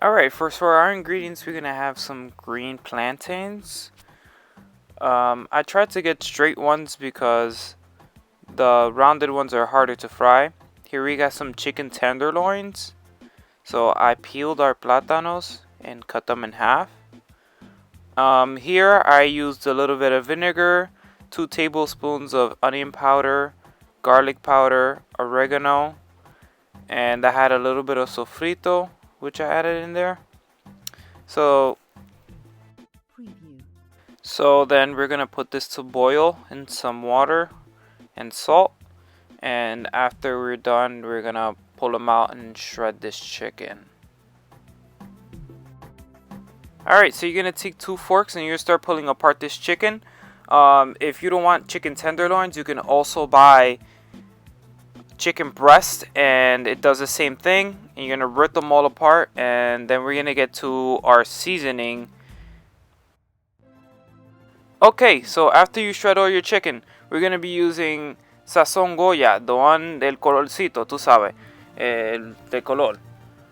Alright, for our ingredients, we're gonna have some green plantains. I tried to get straight ones because the rounded ones are harder to fry. Here we got some chicken tenderloins. So I peeled our platanos and cut them in half. Here I used a little bit of vinegar, 2 tablespoons of onion powder, garlic powder, oregano, and I had a little bit of sofrito, which I added in there. So then we're gonna put this to boil in some water and salt, and after we're done, we're gonna pull them out and shred this chicken. Alright, so you're gonna take 2 forks and you're gonna start pulling apart this chicken. If you don't want chicken tenderloins, you can also buy chicken breast, and it does the same thing. And you're gonna rip them all apart, and then we're gonna get to our seasoning. Okay, so after you shred all your chicken, we're gonna be using sazón Goya, the one del colorcito, tú sabes, el de color.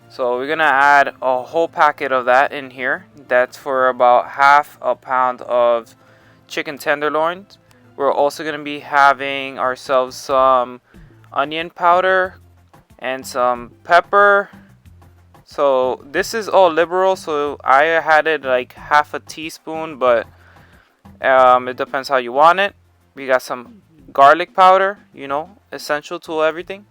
So we're gonna add a whole packet of that in here. That's for about half a pound of chicken tenderloins. We're also gonna be having ourselves some onion powder and some pepper. So this is all liberal, so I had it like half a teaspoon, but it depends how you want it. We got some garlic powder, essential to everything.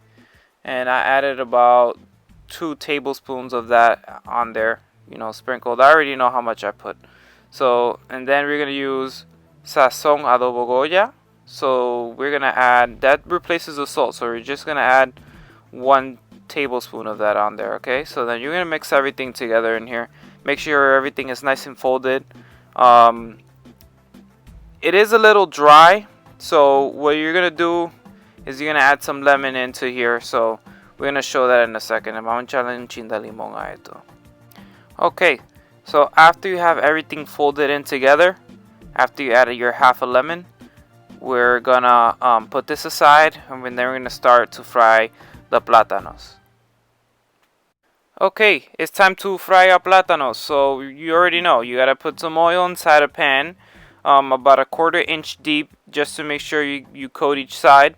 And I added about 2 tablespoons of that on there, sprinkled. I already know how much I put. So, and then we're going to use sazón adobo Goya. So we're going to add, that replaces the salt. So we're just going to add 1 tablespoon of that on there, okay? So then you're going to mix everything together in here. Make sure everything is nice and folded. It is a little dry, so what you're going to do is you're going to add some lemon into here. So we're going to show that in a second. Okay, so after you have everything folded in together, after you added your half a lemon, we're going to put this aside, and then we're going to start to fry the plátanos. Okay, it's time to fry our plátanos. So you already know, you got to put some oil inside a pan, about a 1/4 inch deep, just to make sure you coat each side.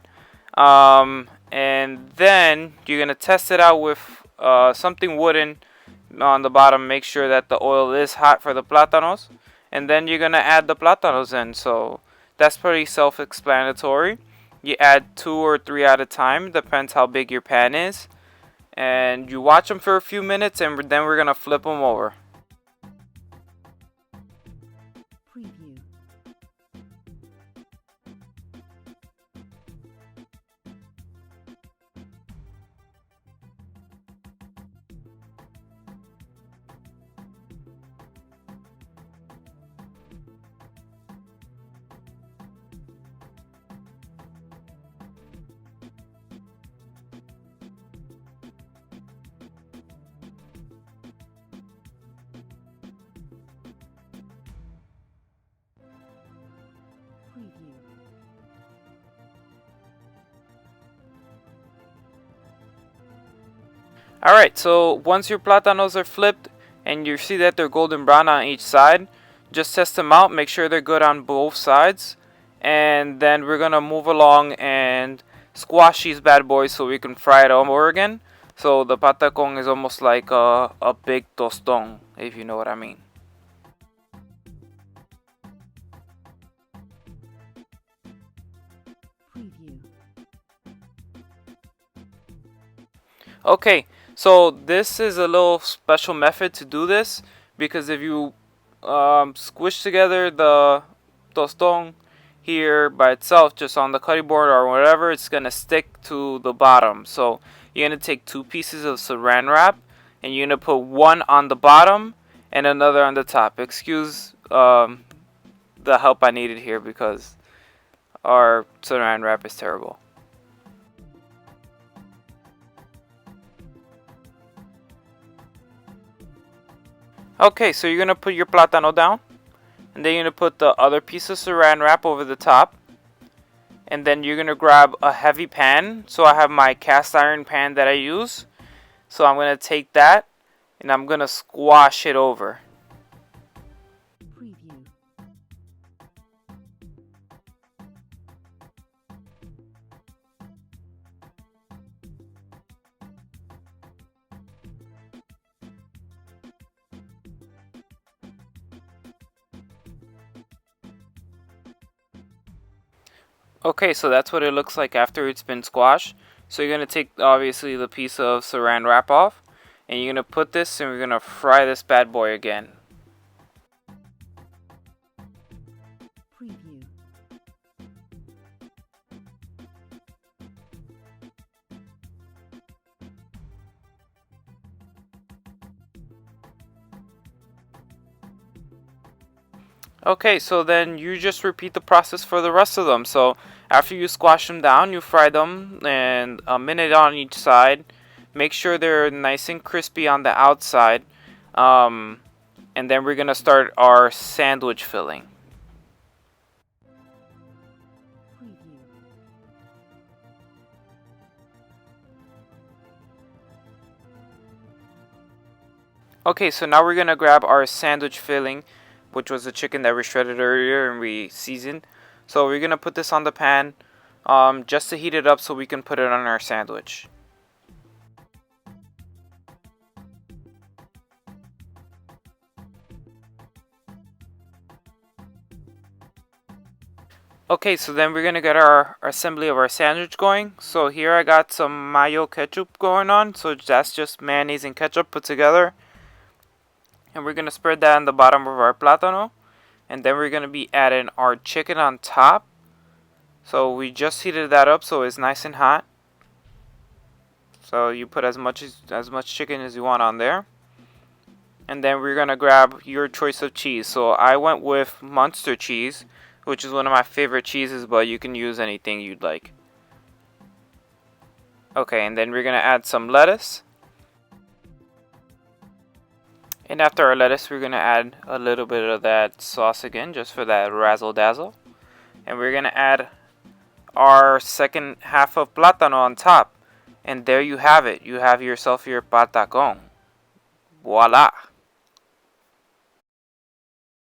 And then you're going to test it out with something wooden on the bottom. Make sure that the oil is hot for the plátanos. And then you're going to add the plátanos in. So that's pretty self-explanatory. You add 2 or 3 at a time. Depends how big your pan is. And you watch them for a few minutes, and then we're going to flip them over. Alright, so once your plátanos are flipped and you see that they're golden brown on each side, just test them out, make sure they're good on both sides, and then we're gonna move along and squash these bad boys so we can fry it over again. So the patacon is almost like a big tostón, if you know what I mean. Okay, so this is a little special method to do this, because if you squish together the tostón here by itself, just on the cutting board or whatever, it's gonna stick to the bottom. So you're gonna take 2 pieces of saran wrap, and you're gonna put one on the bottom and another on the top. Excuse the help I needed here, because our saran wrap is terrible. Okay, so you're going to put your plátano down, and then you're going to put the other piece of saran wrap over the top, and then you're going to grab a heavy pan. So I have my cast iron pan that I use, so I'm going to take that, and I'm gonna squash it over. Preview. Okay, so that's what it looks like after it's been squashed. So you're gonna take obviously the piece of saran wrap off, and you're gonna put this, and we're gonna fry this bad boy again. Preview. Okay, so then you just repeat the process for the rest of them. So after you squash them down, you fry them and a minute on each side. Make sure they're nice and crispy on the outside. And then we're gonna start our sandwich filling. Preview. Okay, so now we're gonna grab our sandwich filling, which was the chicken that we shredded earlier and we seasoned. So we're gonna put this on the pan, just to heat it up so we can put it on our sandwich. Okay, so then we're gonna get our assembly of our sandwich going. So here I got some mayo ketchup going on. So that's just mayonnaise and ketchup put together. And we're gonna spread that on the bottom of our platano. And then we're gonna be adding our chicken on top. So we just heated that up so it's nice and hot. So you put as much chicken as you want on there. And then we're gonna grab your choice of cheese. So I went with Munster cheese, which is one of my favorite cheeses, but you can use anything you'd like. Okay, and then we're gonna add some lettuce. And after our lettuce, we're gonna add a little bit of that sauce again, just for that razzle dazzle. And we're gonna add our second half of platano on top. And there you have it. You have yourself your patacon. Voila!